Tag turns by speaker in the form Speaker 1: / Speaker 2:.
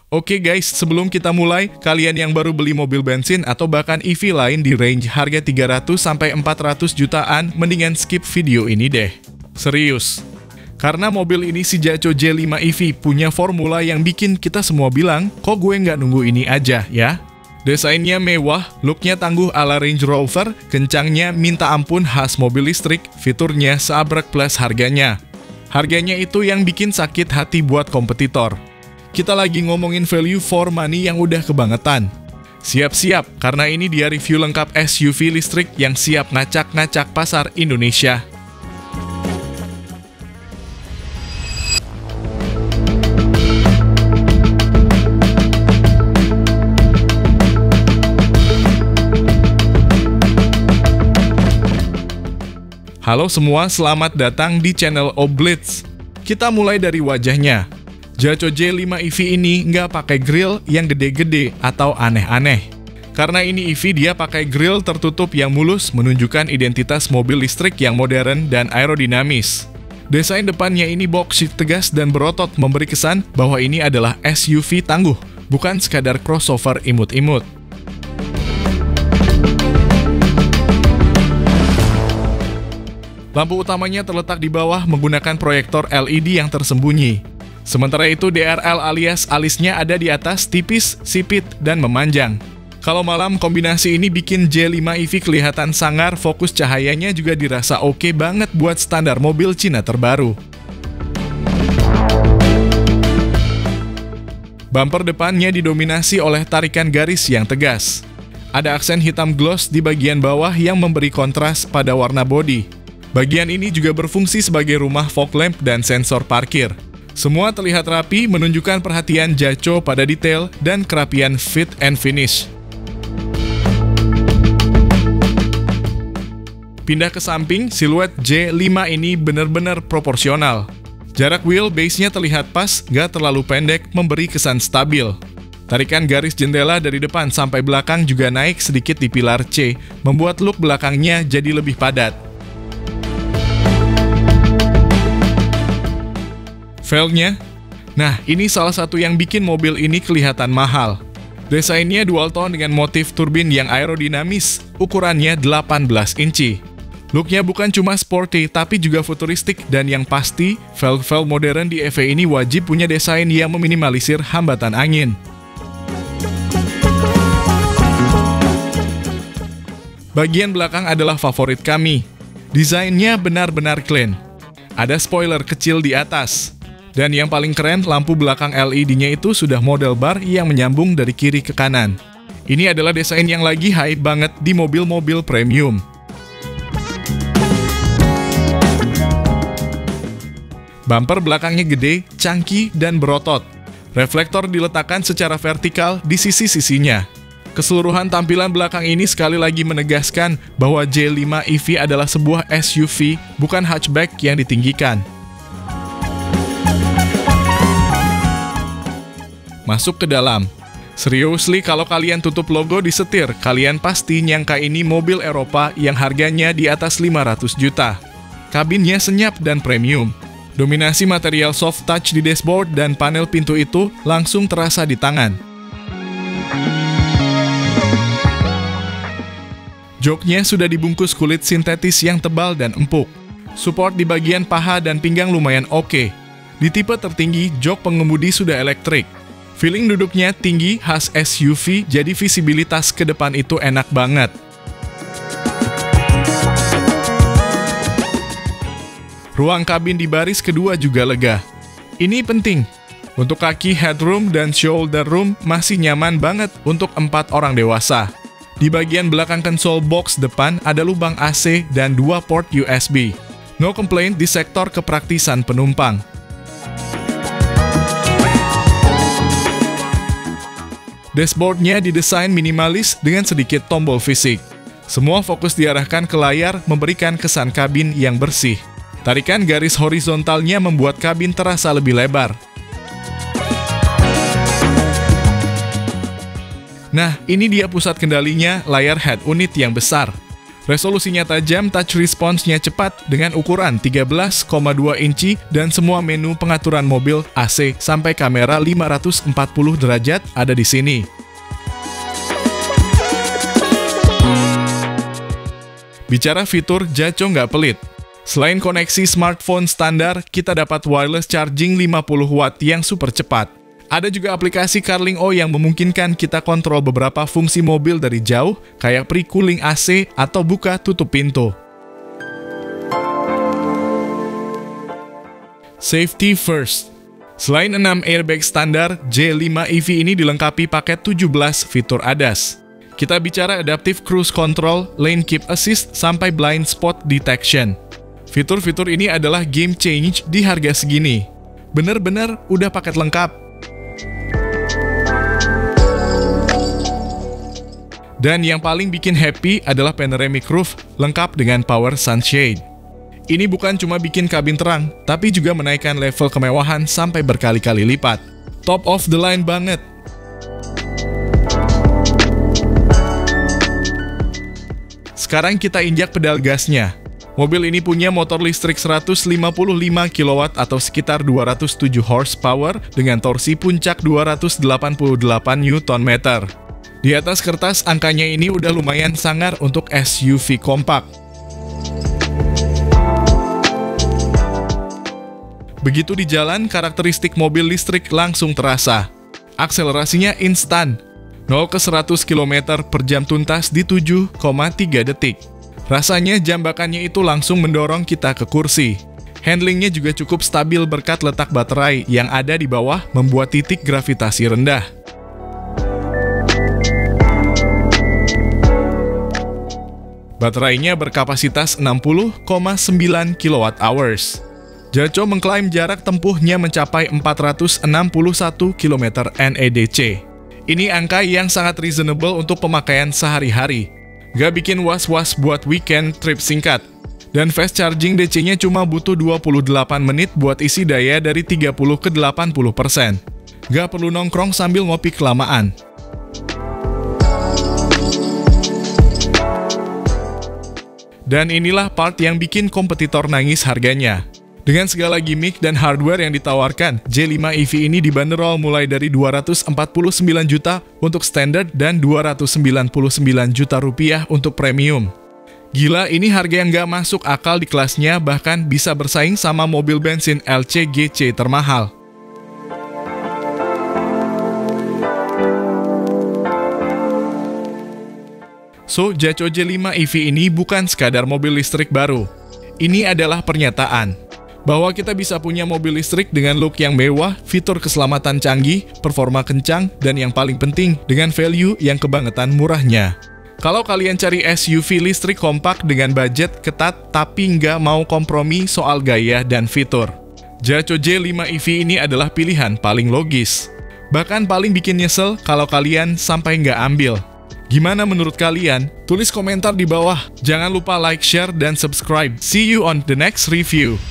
Speaker 1: Oke guys, sebelum kita mulai, kalian yang baru beli mobil bensin atau bahkan EV lain di range harga 300-400 jutaan, mendingan skip video ini deh. Serius. Karena mobil ini si Jaco J5 EV punya formula yang bikin kita semua bilang, kok gue nggak nunggu ini aja ya? Desainnya mewah, looknya tangguh ala Range Rover, kencangnya minta ampun khas mobil listrik, fiturnya seabrek plus harganya. Harganya itu yang bikin sakit hati buat kompetitor. Kita lagi ngomongin value for money yang udah kebangetan. Siap-siap, karena ini dia review lengkap SUV listrik yang siap ngacak-ngacak pasar Indonesia. Halo semua, selamat datang di channel Oblitz. Kita mulai dari wajahnya. Jaco J5 EV ini nggak pakai grill yang gede-gede atau aneh-aneh. Karena ini EV, dia pakai grill tertutup yang mulus, menunjukkan identitas mobil listrik yang modern dan aerodinamis. Desain depannya ini box seat tegas dan berotot, memberi kesan bahwa ini adalah SUV tangguh, bukan sekadar crossover imut-imut. Lampu utamanya terletak di bawah menggunakan proyektor LED yang tersembunyi. Sementara itu DRL alias alisnya ada di atas, tipis, sipit, dan memanjang. Kalau malam, kombinasi ini bikin J5 EV kelihatan sangar, fokus cahayanya juga dirasa oke banget buat standar mobil Cina terbaru. Bumper depannya didominasi oleh tarikan garis yang tegas. Ada aksen hitam gloss di bagian bawah yang memberi kontras pada warna bodi. Bagian ini juga berfungsi sebagai rumah fog lamp dan sensor parkir. Semua terlihat rapi, menunjukkan perhatian Jaco pada detail dan kerapian fit and finish. Pindah ke samping, siluet J5 ini benar-benar proporsional. Jarak wheelbase-nya terlihat pas, gak terlalu pendek, memberi kesan stabil. Tarikan garis jendela dari depan sampai belakang juga naik sedikit di pilar C, membuat look belakangnya jadi lebih padat. Velgnya, nah ini salah satu yang bikin mobil ini kelihatan mahal. Desainnya dual tone dengan motif turbin yang aerodinamis, ukurannya 18 inci. Looknya bukan cuma sporty, tapi juga futuristik, dan yang pasti, velg-velg modern di EV ini wajib punya desain yang meminimalisir hambatan angin. Bagian belakang adalah favorit kami. Desainnya benar-benar clean. Ada spoiler kecil di atas. Dan yang paling keren, lampu belakang LED-nya itu sudah model bar yang menyambung dari kiri ke kanan. Ini adalah desain yang lagi hype banget di mobil-mobil premium. Bumper belakangnya gede, chunky, dan berotot. Reflektor diletakkan secara vertikal di sisi-sisinya. Keseluruhan tampilan belakang ini sekali lagi menegaskan bahwa J5 EV adalah sebuah SUV, bukan hatchback yang ditinggikan. Masuk ke dalam. Seriously, kalau kalian tutup logo di setir, kalian pasti nyangka ini mobil Eropa yang harganya di atas 500 juta. Kabinnya senyap dan premium. Dominasi material soft touch di dashboard dan panel pintu itu langsung terasa di tangan. Joknya sudah dibungkus kulit sintetis yang tebal dan empuk. Support di bagian paha dan pinggang lumayan oke. Di tipe tertinggi, jok pengemudi sudah elektrik. Feeling duduknya tinggi, khas SUV, jadi visibilitas ke depan itu enak banget. Ruang kabin di baris kedua juga lega. Ini penting. Untuk kaki headroom dan shoulder room masih nyaman banget untuk 4 orang dewasa. Di bagian belakang console box depan ada lubang AC dan 2 port USB. No complaint di sektor kepraktisan penumpang. Dashboardnya didesain minimalis dengan sedikit tombol fisik. Semua fokus diarahkan ke layar, memberikan kesan kabin yang bersih. Tarikan garis horizontalnya membuat kabin terasa lebih lebar. Nah, ini dia pusat kendalinya, layar head unit yang besar. Resolusinya tajam, touch response-nya cepat dengan ukuran 13,2 inci dan semua menu pengaturan mobil, AC, sampai kamera 540 derajat ada di sini. Bicara fitur, Jaco nggak pelit. Selain koneksi smartphone standar, kita dapat wireless charging 50 watt yang super cepat. Ada juga aplikasi CarLink-O yang memungkinkan kita kontrol beberapa fungsi mobil dari jauh, kayak pre-cooling AC atau buka tutup pintu. Safety first. Selain 6 airbag standar, J5 EV ini dilengkapi paket 17 fitur ADAS. Kita bicara adaptive cruise control, lane keep assist, sampai blind spot detection. Fitur-fitur ini adalah game change di harga segini. Bener-bener udah paket lengkap. Dan yang paling bikin happy adalah panoramic roof, lengkap dengan power sunshade. Ini bukan cuma bikin kabin terang, tapi juga menaikkan level kemewahan sampai berkali-kali lipat. Top of the line banget. Sekarang kita injak pedal gasnya. Mobil ini punya motor listrik 155 kW atau sekitar 207 horsepower dengan torsi puncak 288 Nm. Di atas kertas, angkanya ini udah lumayan sangar untuk SUV kompak. Begitu di jalan, karakteristik mobil listrik langsung terasa. Akselerasinya instan. 0 ke 100 km per jam tuntas di 7,3 detik. Rasanya jambakannya itu langsung mendorong kita ke kursi. Handlingnya juga cukup stabil berkat letak baterai yang ada di bawah membuat titik gravitasi rendah. Baterainya berkapasitas 60,9 kWh. Jaco mengklaim jarak tempuhnya mencapai 461 km NEDC. Ini angka yang sangat reasonable untuk pemakaian sehari-hari. Gak bikin was-was buat weekend trip singkat. Dan fast charging DC-nya cuma butuh 28 menit buat isi daya dari 30 ke 80%. Gak perlu nongkrong sambil ngopi kelamaan. Dan inilah part yang bikin kompetitor nangis harganya. Dengan segala gimmick dan hardware yang ditawarkan, J5 EV ini dibanderol mulai dari 249 juta untuk standard dan 299 juta rupiah untuk premium. Gila, ini harga yang gak masuk akal di kelasnya, bahkan bisa bersaing sama mobil bensin LCGC termahal. So, Jaco J5 EV ini bukan sekadar mobil listrik baru. Ini adalah pernyataan bahwa kita bisa punya mobil listrik dengan look yang mewah, fitur keselamatan canggih, performa kencang, dan yang paling penting, dengan value yang kebangetan murahnya. Kalau kalian cari SUV listrik kompak dengan budget ketat tapi nggak mau kompromi soal gaya dan fitur, Jaco J5 EV ini adalah pilihan paling logis. Bahkan paling bikin nyesel kalau kalian sampai nggak ambil. Gimana menurut kalian? Tulis komentar di bawah. Jangan lupa like, share, dan subscribe. See you on the next review.